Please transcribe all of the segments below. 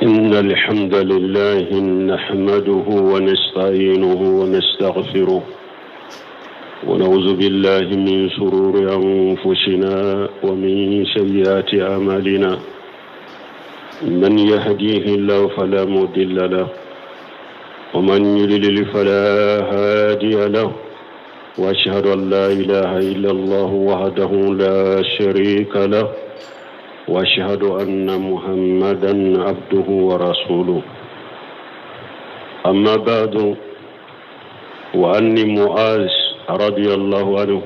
إن الحمد لله نحمده ونستعينه ونستغفره ونعوذ بالله من شرور أنفسنا ومن سيئات أعمالنا. من يهديه الله فلا مضل له ومن يضلل فلا هادي له، وأشهد أن لا إله إلا الله وحده لا شريك له، وأشهد أن محمدا عبده ورسوله. أما بعد، وعن معاذ رضي الله عنه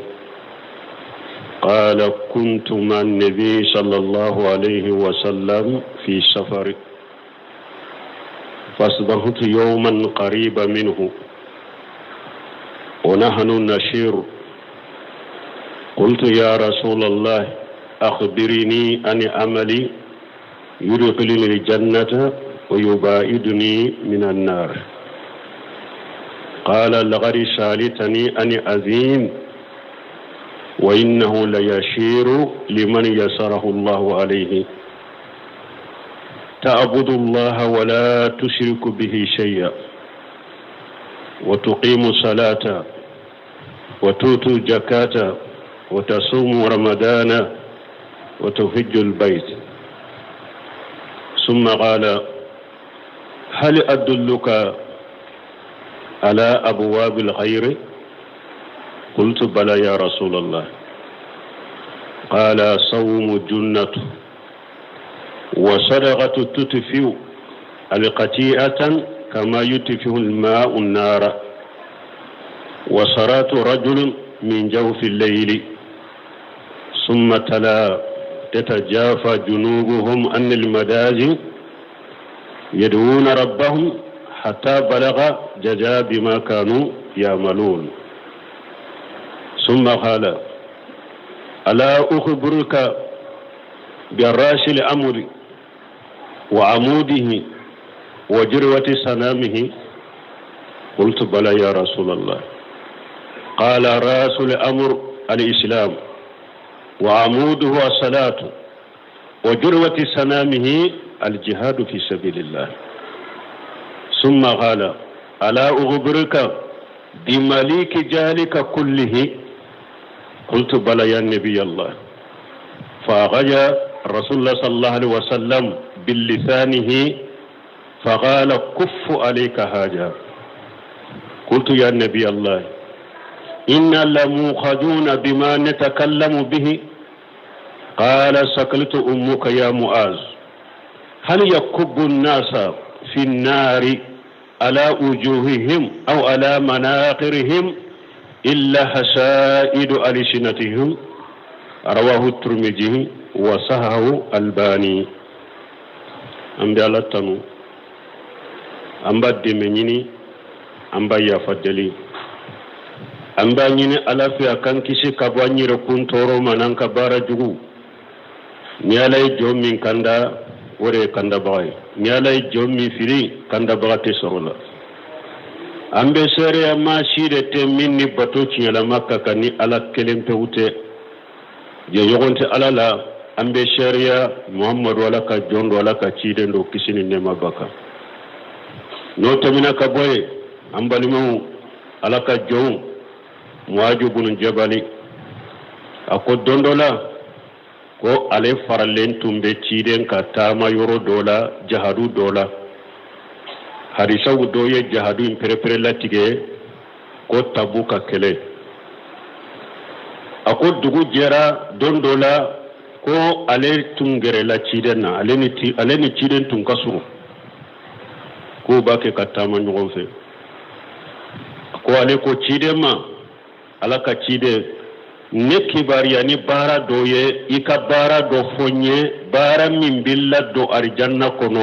قال: كنت مع النبي صلى الله عليه وسلم في سفر، فاصبحت يوما قريبا منه ونحن نسير. قلت: يا رسول الله، أخبرني عن عملي يدخلني الجنة ويباعدني من النار. قال: لقد سألتني عن عظيم، وإنه ليسير لمن يسره الله عليه: تعبد الله ولا تشرك به شيئا، وتقيم الصلاة، وتؤتي الزكاة، وتصوم رمضان، وتحج البيت. ثم قال: هل أدلك على أبواب الخير؟ قلت: بلى يا رسول الله. قال: صوم جنة، وصدقة تطفئ الخطيئة كما يطفئ الماء النار، وصلاة رجل من جوف الليل. ثم تلا: تتجافى جنوبهم عن المضاجع يدعون ربهم حتى بلغ جزاء بما كانوا يعملون. ثم قال: ألا أخبرك براس الأمر وعموده وجروة سنامه؟ قلت: بلى يا رسول الله. قال: راس الأمر الإسلام، وعموده الصلاة، وجروة سنامه الجهاد في سبيل الله. ثم قال: ألا أخبرك بمليك ذلك كله؟ قلت: بلى يا نبي الله. فأخرج رسول الله صلى الله عليه وسلم بلسانه فقال: كف عليك هذا. قلت: يا نبي الله، إنا لمؤاخذون بما نتكلم به. قال: سكلت أمك يا معاذ. هل يكب الناس في النار على وجوههم أو على مناخرهم إلا حسائد ألسنتهم؟ رواه الترمذي وصححه الألباني. أمبي الله تنو أمبا دمنيني أمبا يفدلي أمبا نيني على في أكان كيسي كبواني ركون تورو منان كبارا جغو نيالاي جوم من كندا وري كندا باي نيالاي جوم من فيري كندا باغتي سرولا أمبي سيري أما سيري تميني بطوچي على مكة كني على كلم توتي يغونتي على لا أمبي شريا محمد ولا كجون ولا كتشيدن دو كسيني نما بكا نو تمينا كبوي أمباليمو على كجون مواجو بن جبالي أكو دوندولا ko ale faralen tumbe ciden ka tama yoro dola jahadu dola harisa doye jahadu imperepere latige ko tabuka kele ako dugu jera dondola ko ale tungere la ciden na ale ni ciden tun kasu ko bake ka tama nyogon fe ko ale ko ciden ma ala ka ciden ne kibariya ni bara doye ika bara do fonye bara min billa do arjanna kono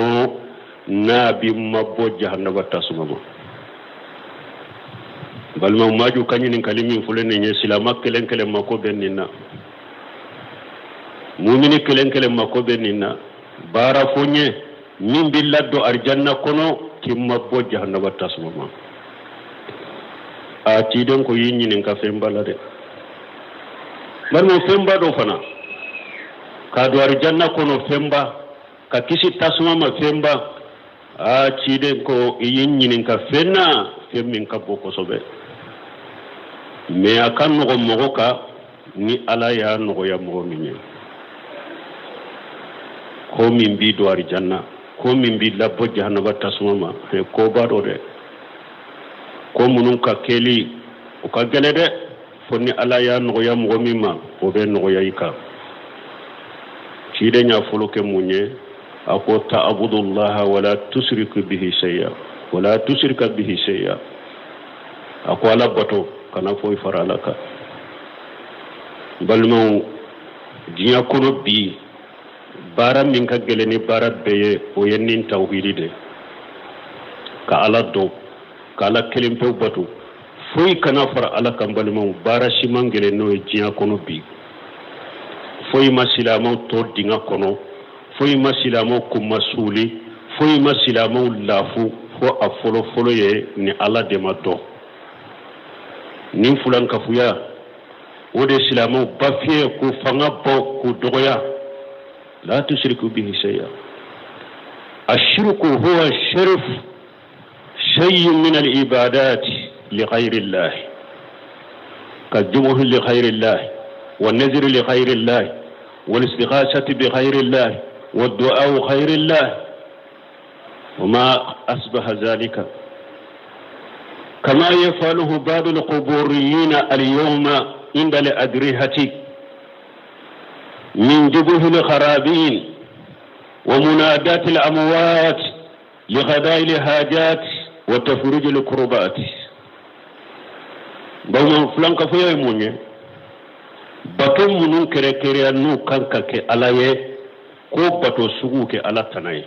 na bi mabbo jahannaba tasuma balma maju kanyin kalimi fulene nye silama kelen kelen mako benina mu'mini kelen kelen mako benina bara fonye min billa do arjanna kono kimabbo jahannaba tasuma a tidon ko yinyin ka fembala de barmo femba do fana ka do arjanna kono femba ka kisi tasuma ma femba a ciden ko iyin ñinin ka fenna fen min ka bo kosobe mais a kan nogo mogo ka ni ala ya nogoya mogo min ye ko min bi do ari janna ko min bi labbo jahannaba tasuma ma he ko baɗo de ko munun ka keli o ka gele de fonni ala ya nogoya mogo min ma o be nogoya i ka cide ña folo ke muñe ako ta'budullaha wala tusriku bihi shay'a wala tusrika bihi shay'a ako ala bato kana foy fara alaka balmo diya kono bi bara min ka geleni bara beye o yennin tawhidi de ka ala do ka ala kelim pe bato foy kana fara alaka balmo bara simangele no diya kono bi foy masilamo to dinga kono foyi ma silamo kuma suli foyi ma silamo lafu fo a folo folo ye ni ala de ma do nin fulan kafuya o de silamo bafiye ko fanga bo ko dogoya la tushriku bihi shay'a ashirku huwa shirf shay min al ibadat li ghayri allah ka jumuhu li ghayri allah wa nazr li ghayri allah wal istighathati bi ghayri allah والدعاء خير الله وما أصبح ذلك كما يفعله بعض القبوريين اليوم عند الأدرية من جبه الخرابين ومنادات الأموات لغداء الحاجات وتفريج الكربات بوما فلانك فيا يموني بطن منون كريكريا نو كانكا على ko bato sugu ke ala tanaye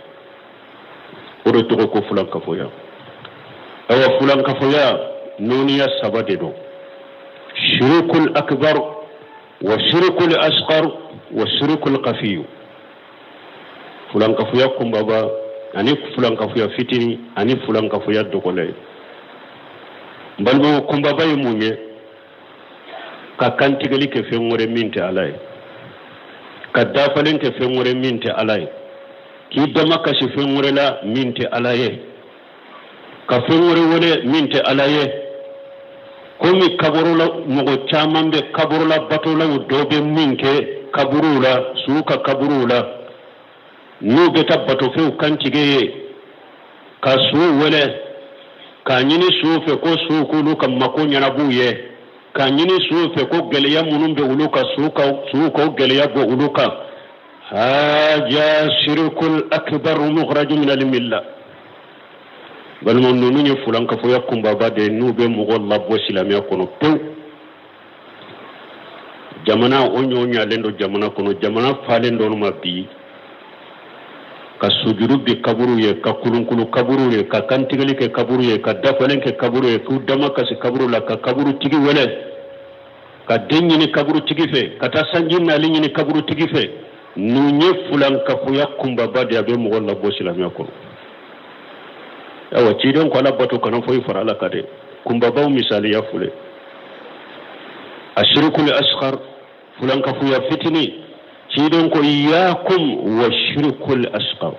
o do to ko fulan kafoya awa fulan kafoya noniya sabade do shirkul akbar wa shirkul asghar wa shirkul qafi fulan kafoya kumbaba ani fulan kafoya fitini ani fulan kafoya dogole mbalmo kumbaba yimunye ka kantigali ke fengore minte alay kadda falen ke fengore minte alay ki dama ka shi fengore la minte alaye ka fengore wole minte alaye komi kaburula mogo chaman be kaburula batola dobe minke kaburula suka kaburula nu beta bato fe kantige ka su wole ka nyini su fe ko su kulu kam makonya na buye ka nyini suufe ko geleya munum be uluka suko geleya bo uluka haja shirkul akbar mukhraj min al milla bal mon nunu ni fulan ka fo yakumba bade nube mugo labbo silamiya kono pew jamana onyo nya lendo jamana kono jamana falendo no mabbi ka sujuru bi kaburu ye ka kulunkulu kaburu ye ka kantigali ke kaburu ye ka dafalen ke kaburu ye ku dama ka si kaburu la ka kaburu tigi wele ka denyi ni kaburu tigi fe ka ta sanjin na linyi ni kaburu tigi fe nunye fulan ka fu yakumba bade abe mo wala bo silamiya ko awa ci don ko la bato kana foyi farala kade kumba baw misali ya fule ashirkul asghar fulan ka fu ya fitini شيدون كو إياكم والشرك الأصغر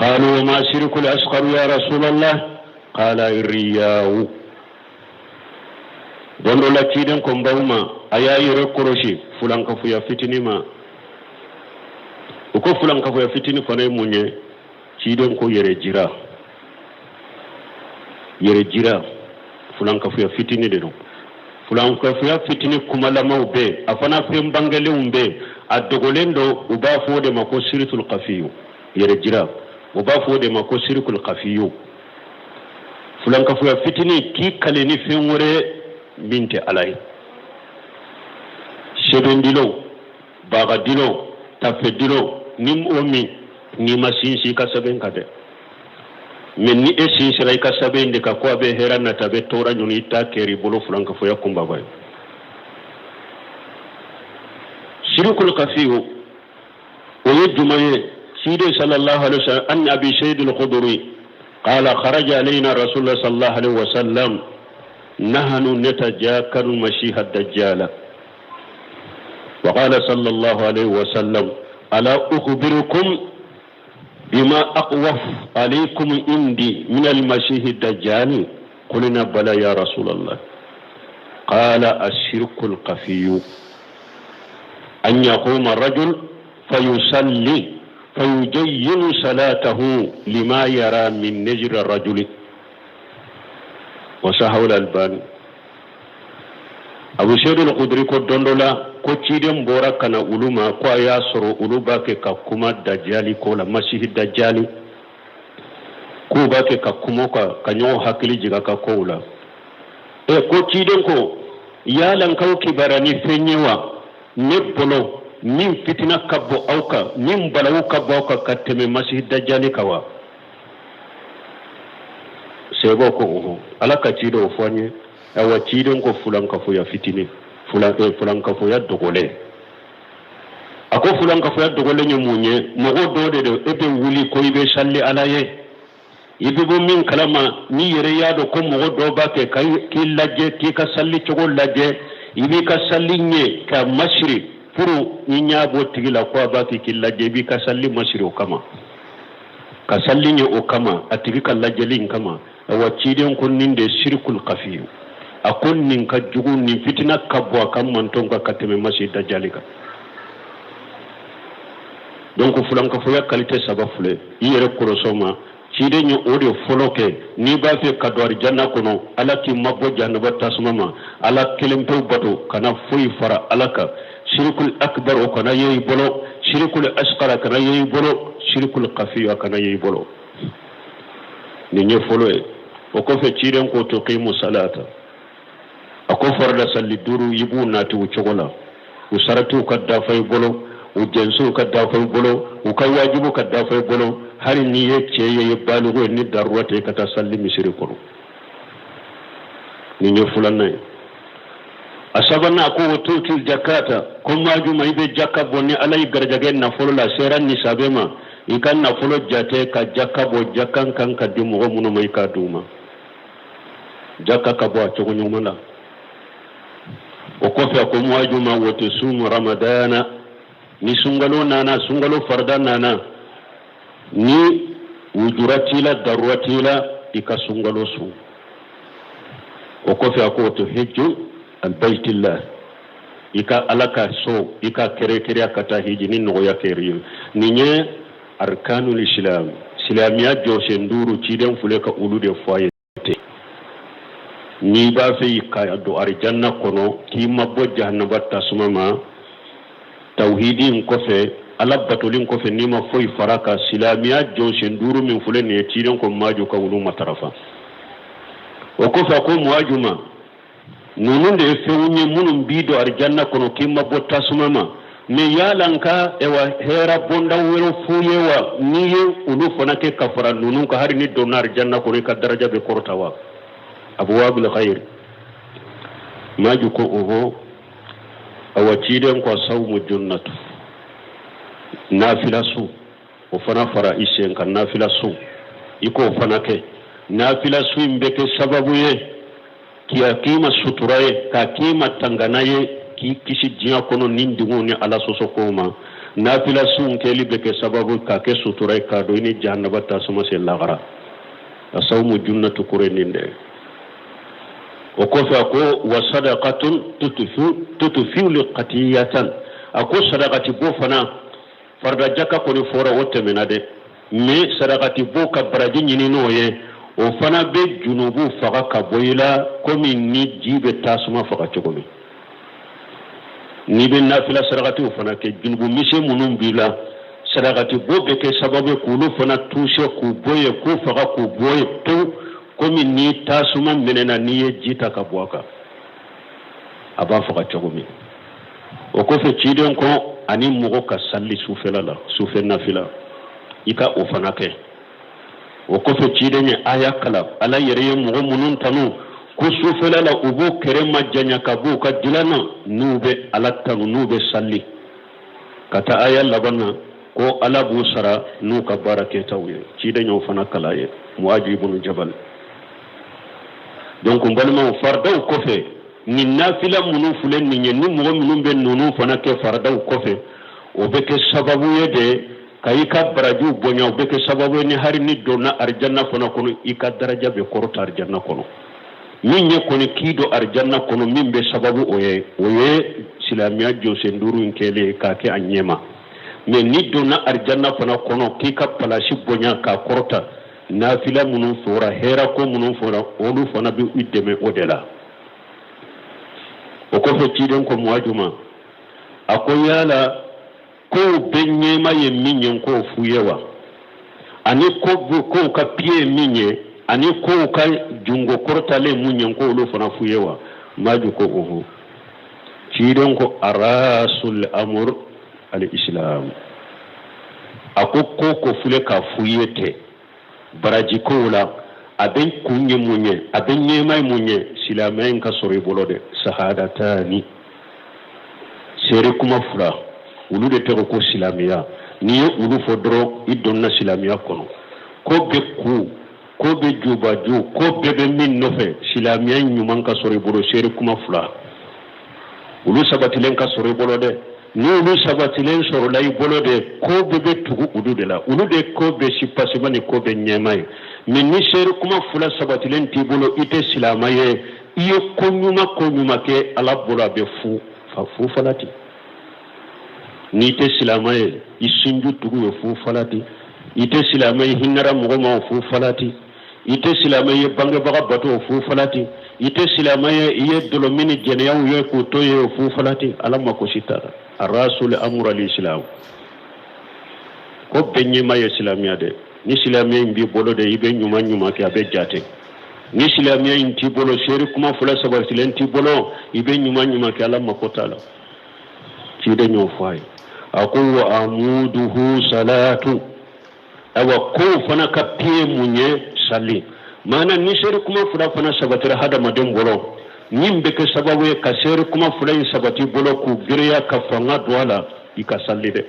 قالوا وما شرك الأصغر يا رسول الله قال الرياء دون لا شيدون كو باوما ايا يركروشي فلان كفو يا فتني ما وكو فلان كفو يا فتني فني مونيه شيدون كو يرجيرا فلان كفو يا فتني دو fulan ko fiya fitini kuma lamaw be afana fem bangale umbe adogolendo uba fode mako siritul qafiyu yere jira uba fode mako sirikul qafiyu fulan ko fiya fitini ki kaleni fem wore binte alay shebendilo bagadilo tafedilo nim omi ni masinsi kasaben kade men ni esi siray ka sabende ka ko be heranna tabe tora nyuni ta keri bolo fulanka fo yakumba bay shirkul qafiyu wa yajma'i sidi sallallahu alaihi wasallam an abi sayyid al-khudri qala kharaja alaina rasulullah sallallahu alaihi wasallam nahnu natajakaru mashiha ad-dajjal wa qala sallallahu alaihi wasallam ala ukhbirukum بما أقوف عليكم عندي من المسيح الدجال قلنا بلى يا رسول الله قال الشرك الخفي أن يقوم الرجل فيصلي فيجين صلاته لما يرى من نجر الرجل وصححه الألباني أبو سيد الخدري كدندولا كوتشيدم بورا كان علوما كوا ياسرو علوبا ككما دجالي كولا مسيح الدجالي كوبا ككما كنيو حكلي جيغا كولا كوتشيدم كو يالان كاو كباراني فنيوا نبولو من فتنة كبو أوكا من بلاو كبو أوكا كتمي مسيح الدجالي كوا سيبو كو ألا كتشيدو فاني awa ciden ko fulan kafo ya fitini fulan kafo ya dogole ako fulan kafo ya dogole nyemunye mogo dode de ebe wuli ko ibe salli alaye ibe bo min kalama ni yere yado ko mogo do ba ke kay ki lajje ki ka salli cogo lajje ibe ka salli nye ka mashri puru ni nyabo tigila ko ba ki lajje ibe ka salli mashri o kama ka salli nye o kama atigi ka lajje lin kama awa ciden ko ninde shirkul qafiyu akon nin ka jugu nin fitina kabwa kam manton ka kateme masjid dajalika donc fulan ka foya qualité saba fule yere korosoma cide nyo ode foloke ni ba fe kadwar janna kono ala ki mabbo janna ba tasmama ala kelempe bato kana foyi fara alaka shirkul akbar o kana yeyi bolo shirkul asqara kana yeyi bolo shirkul qafi kana yeyi bolo ni nye folo e o ko fe cide ko to qimu salata ako farda salli duru yibu nati u chogola u saratu kadda fay bolo u jensu kadda fay bolo u kay wajibu kadda fay bolo hari ni ye cheye ye balugo ni darwate kata salli misiri kono ni nyofulan nay asabana ko wotu jakata ko maju may be jakka bonni alay garjage na folo la seran ni sabema ikan na folo jate ka jakka bo jakkan kan ka dimu go muno may ka duma jakka ka bo chogo nyumala وكفي أكم واجما وتصوم رمضان ni sungalo farda nana ni ujuratila darwatila ikasungalo su وكفي أكو تهج البيت الله ika alaka so ika kere akata hiji ni noya kere ninye arkanul islam islamiyya jose nduru ciden fuleka ulude foye ni ba fe ka do arjanna kono ki mabbo jahannaba tasmama tauhidin ko fe ala batolin ko fe ni ma foy faraka silamiya jose nduru min fulen ne tiren ko maju ka wulu matarafa o ko fa ko muajuma nunun de fe wonye munum bido arjanna kono ki mabbo tasmama me yalanka ewa hera bonda wero fuyewa niye ulu fonake kafara nunun ka hari ni donar arjanna kono ka daraja be kortawa أبواب الخير ما جوكو أوه أوتيدن كو صوم الجنة نافلة سو وفنا فرائسين كان نافلة سو يكو فناكي نافلة سو مبكي سببوية كي أكيما ستراي كاكيما تنغناي كي كيسي جيا كونو نندموني على سوسوكوما نافلة سو مكيلي بكي سببو كاكي ستراي كادويني جهنبتا سمسي اللغرا صوم الجنة كورينين دي وكفى أكو وصدقة تتفيو لقتية أكو صدقة بوفنا فرد جاكا كوني فورا وتمنا دي مي صدقة بوكا براجين ينينوye وفنا بي جنوبو فغا كبويلا كومي ني جيب تاسما فغا چكومي ني بي نافلة صدقة وفنا كي جنوبو ميسي منون بيلا صدقة بو بكي سبب كولو فنا توشي كوبوي كو فغا كوبوي تو komi ni tasuma menena niye jita kabwaka aba faka chogomi o ko fe chiden ko ani mugo ka salli sufela la sufena fila ika ofanake o ko fe chiden aya kala ala yere mugo munun tanu ko sufela la ubu kere majanya kabu ka dilana nube ala tanu nube salli kata aya labana ko ala busara nu ka barake tawye chiden yo fana kala ye muajibun jabal donc mbalma fardaw kofe ni nafila munu fulen ni ni mo munu ben nunu fana ke fardaw kofe o be ke sababu yede kayika baraju bonya beke sababu ni hari ni donna arjanna kono kono ika daraja be korota arjanna kono min ye koni kido arjanna kono min be sababu oye silamiya jose nduru nkele kake anyema me ni donna arjanna kono kika palashi bonya ka korota nafila munun fora hera ko munun fora olu fana bi ideme odela o ko fe ciden ko muajuma akoyala ko benyema ye minye ko fuyewa ani ko ka pie minye ani ko ka jungo kortale munye ko lo fana fuyewa maju ko oho ciden ko arasul amr al islam akoko ko fule ka fuyete baraji ko la aben kunye munye aben nyema munye silamain ka sore bolode sahadatani sere kuma fura ulu de tero ko silamiya ni ulu fodro idonna silamiya kono ko be ko be jubaju ko be min nofe silamiya nyuman ka sore bolo sere kuma fura ulu sabatilen ka sore bolo de ni ulu sabatilen soro lay bolo de ko be tugu ulu de la ulu de ko be sipasima ni ko be nyemay min ni sere kuma fula sabatilen ti bolo ite silamaye iyo ko nyuma ke ala bolo be fu falati ni te silamaye isinju tugu yo fu falati ite silamaye hinara mogoma fu falati ite silamaye bange baga bato fu falati ite silamaye iye dolomini jeneyaw yo ko to yo fu falati alama ko sitara arasul amru al islam ko benye maye silamiya de ni silamiye mbi bolo de ibe nyuma ke abe jate ni silamiye inti bolo seri kuma fula sabar silenti bolo ibe nyuma ke alama ko tala ci de ñoo fay aqul wa amuduhu salatu awa ko fana ka pie munye sali mana ni sere kuma fura fana sabatira hada madem bolo nimbe ke sababu ka sere kuma fura sabati bolo ku giriya ka fanga douala ika salli de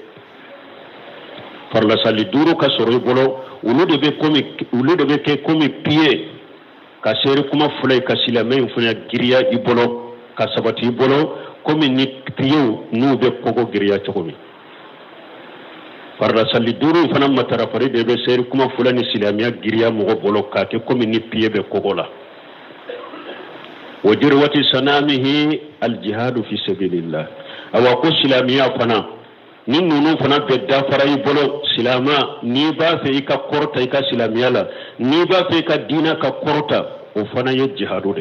farla salli duru ka soro bolo ulu de be ke komi pie ka sere kuma fura ka silame funa giriya ibolo ka sabati bolo komi ni piyo nu be kogo giriya chokomi farra salli duru fana matara fari de be seri kuma fulani silamiya giriya mogo bolo kake komi ni piye be kogo la wajirwati sanamihi aljihadu fi sabilillah awa ko silamiya fana ni nunu fana be da farai bolo silama ni ba fe ika korta ika silamiya la ni ba fe ika dina ka korta o fana ye jihadu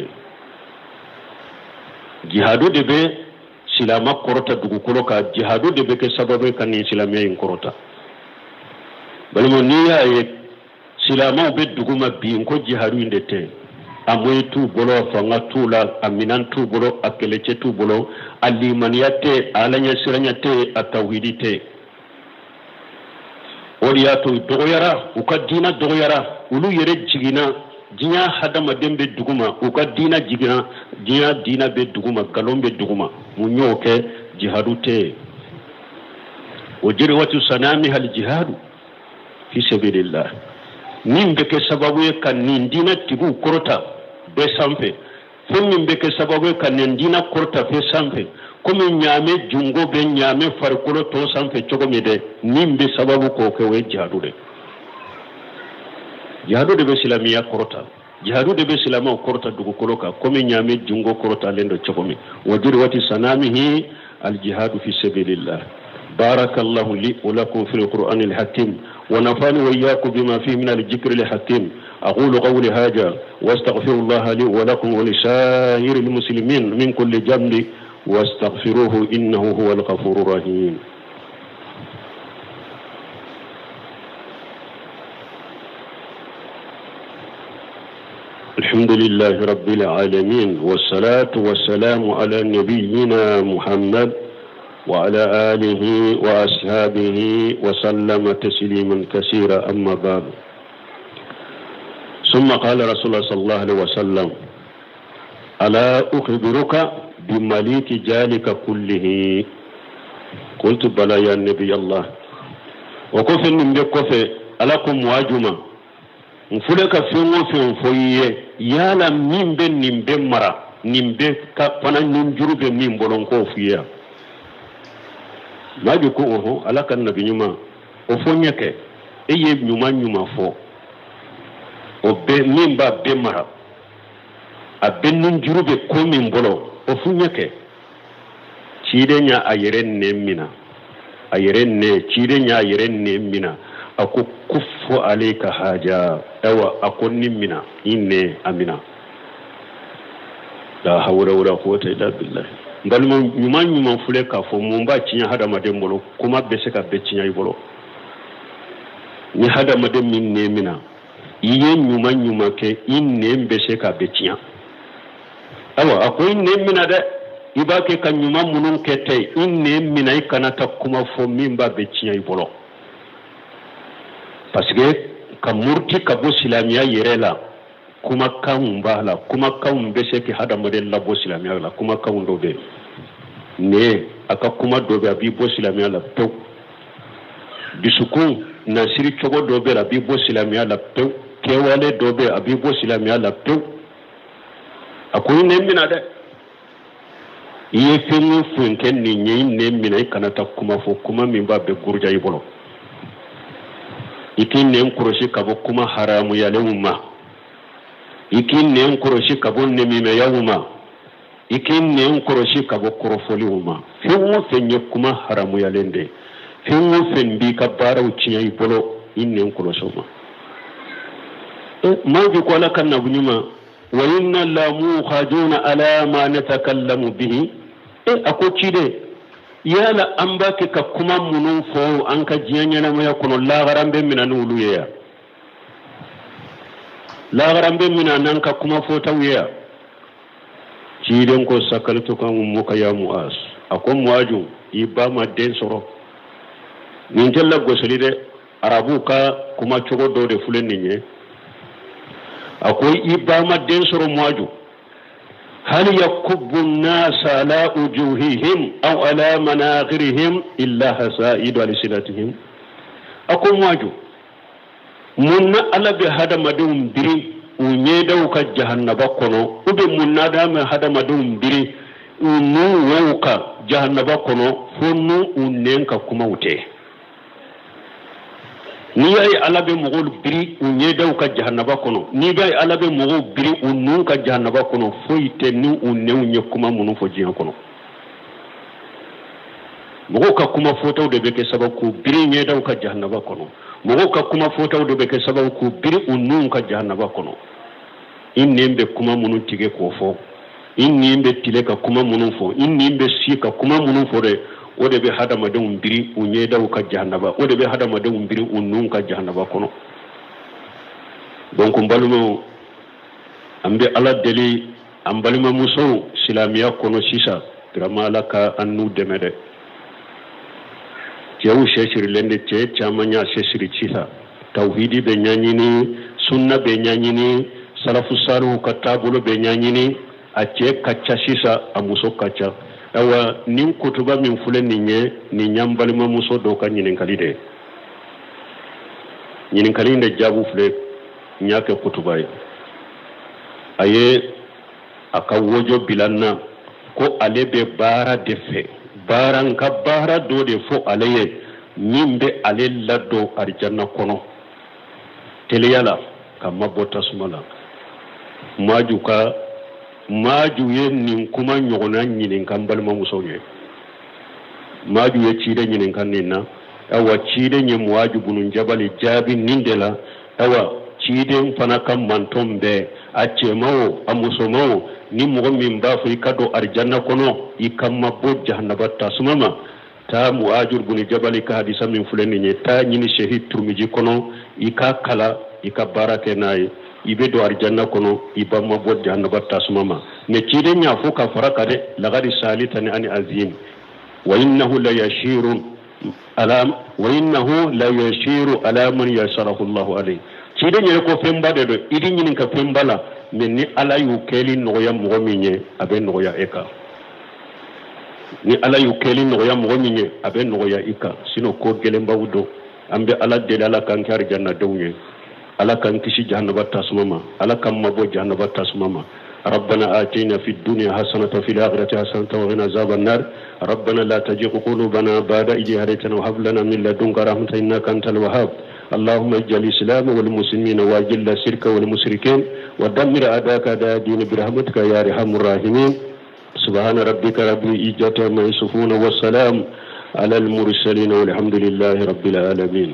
de be silama korota dugukolo ka jihadu de be ke sababu kan ni silamiya in korota balmo ni ya ye silama be duguma bi ko jihadu inde te amoy tu bolo fanga tula aminan tu bolo akelece tu bolo alimaniyate alanya siranyate atawhidite oriyato dogoyara ukadina dogoyara ulu yere jigina jinya hadama dembe duguma uka dina jigina jinya dina be duguma galombe duguma munyoke jihadu te wajiri watu sanami hal jihadu fi sabilillah nimbe ke sababu kan ni dina tigu korota be sampe nimbe ke sababu kan ni dina korota fe sampe komi nyame jungo be nyame farkolo to sampe chogomede nimbe sababu ko ke we jihadu de be silamiya korota jihadu de be silama korota dugu koloka komi nyame jungo korota lendo chokomi wajiri wati sanamihi al jihadu fi sabilillah barakallahu li wa lakum fil qur'anil hakim wa nafani wa iyyakum bima fihi min al dhikril hakim aqulu qawli hadha wastaghfirullaha li wa lakum wa li sa'iril muslimin min kulli dhanbi wastaghfiruhu innahu huwal ghafurur rahim. الحمد لله رب العالمين والصلاة والسلام على نبينا محمد وعلى آله وأصحابه وسلم تسليما كثيرا أما بعد ثم قال رسول الله صلى الله عليه وسلم ألا أخبرك بمليك ذلك كله قلت بلى يا نبي الله وكفر من بكفر ألكم واجما mfule ka fengo fen foye yala mimbe nimbe mara nimbe ka pana ninjurube min bolon ko fuya maji ko oho alaka nabi nyuma o fo nyake e ye nyuma fo o be min ba be mara a bennun jurube ko min bolo o fu nyake cide nya ayere ne mina ayere ne cide nya ayere ne mina ako kuffu alayka haja ewa akonni mina inne amina la hawla wala quwwata illa billah balmo nyuma fule ka fo mumba cinya hada madem bolo kuma be se ka be cinya bolo ni hada madem min ne mina iye nyuma ke inne be se ka be cinya awa akoy ne mina de ibake ka nyuma munun kete inne mina ikanata kuma fo mimba be cinya bolo parce que ka murti ka bo silamiya yerela kuma kan bala kuma kan be se ki hada model la bo silamiya la kuma kan do be ne aka kuma do be abi bo silamiya la pew disukun na siri chogo do be abi bo silamiya la pew kewale do be abi bo silamiya la pew akoy ne mina de iye fengu funken ni nyi ne mina kanata kuma fo kuma mimba be gurja yibolo ikin ne nkoroshi kabo kuma haramu ya lewuma ikin ne nkoroshi kabo nemime ya uma ikin ne nkoroshi kabo korofoli uma fiwo fenye kuma haramu ya lende fiwo fenbi ka bara uchinya ibolo inne nkoroshi uma maji kwa laka nabunyuma wa inna la mukhajuna ala ma natakallamu bihi ako chide yala an baki ka kuma munun fo an ka jiyanya moya kono lagarambe mina nuluya lagarambe mina nan ka kuma fo tawiya ciiden ko sakalto kan muka ya muas akon muaju ibama den soro nin jalla gosoli de arabu ka kuma chogo do de fulen ninye akoy ibama den soro muaju هل يكب الناس على وجوههم أو على مناخرهم إلا حسائد ألسنتهم أقوم واجو من ألا بهذا مدوم بري ونيدو كجهنم بكونو وبي من دام هذا مدوم بري ونو ووكا جهنم بكونو فنو وننكا كموته ni ay alabe mogol biri unye daw ka jahannaba kono ni bay alabe mogol biri unnu ka jahannaba kono foyte ni unne unye kuma munu fo jiyan kono mogo ka kuma fotaw de beke sababu biri nye daw ka jahannaba kono mogo ka kuma fotaw de beke sababu biri unnu ka jahannaba kono innembe kuma munu tige ko fo innembe tile ka kuma munu fo innembe si ka kuma munu fo de ode be hada madum biri unye daw ka jahannaba ode be hada madum biri unnun ka jahannaba kono donc mbalumo ambe ala deli ambalima muso silamiya kono sisa gramala ka annu demede jewu sheshiri lende che chamanya sheshiri chisa tauhidi be nyanyini sunna be nyanyini salafu saru katabulo be nyanyini ache kacha sisa amuso kacha awa nin kutuba min fulen ninye ni nyambalima muso do ka nyinin kalide nyinin kalinde jabu fule nyake kutuba aye aka wojo bilanna ko alebe bara defe baran ka bara do de fo aleye nimbe ale laddo arjanna kono teleyala kama bota sumala majuka maju ye nin kuma nyogona nyinin kan balma musoye maju ye cide nyinin kan ninna awa cide nye muaju bunun jabali jabi nindela awa cide fana kan mantombe achemawo amusomawo ni mogo min ba fu ikado arjanna kono ikamma bo jahannaba tasmama ta muajur buni jabali ka hadisa min fuleni nye ta nyini shehid turmiji kono ika kala ika barake nayi ibe do arjanna kono ibamma bo jahannaba tasmama ne cide nya fu ka faraka de lagadi salitani ani azim wa innahu la yashiru ala man yasarahu Allah alayhi cide nya ko femba de do idi nyinin ka fembala men ni ala yu keli noya mogo minye abe noya eka ni ala yu keli noya mogo minye abe noya ika sino ko gelemba wudo ambe ala de ala kan kar janna dawye ala kan kishi jahannaba tasmama ala kan mabo jahannaba tasmama ربنا آتنا في الدنيا حسنة وفي الآخرة حسنة وقنا عذاب النار ربنا لا تزغ قلوبنا بعد إذ هديتنا وهب لنا من لدنك رحمة إنك أنت الوهاب اللهم اجعل الإسلام والمسلمين وأذل الشرك والمشركين ودمر أعداءك أعداء الدين برحمتك يا أرحم الراحمين سبحان ربك رب العزة عما يصفون والسلام على المرسلين والحمد لله رب العالمين.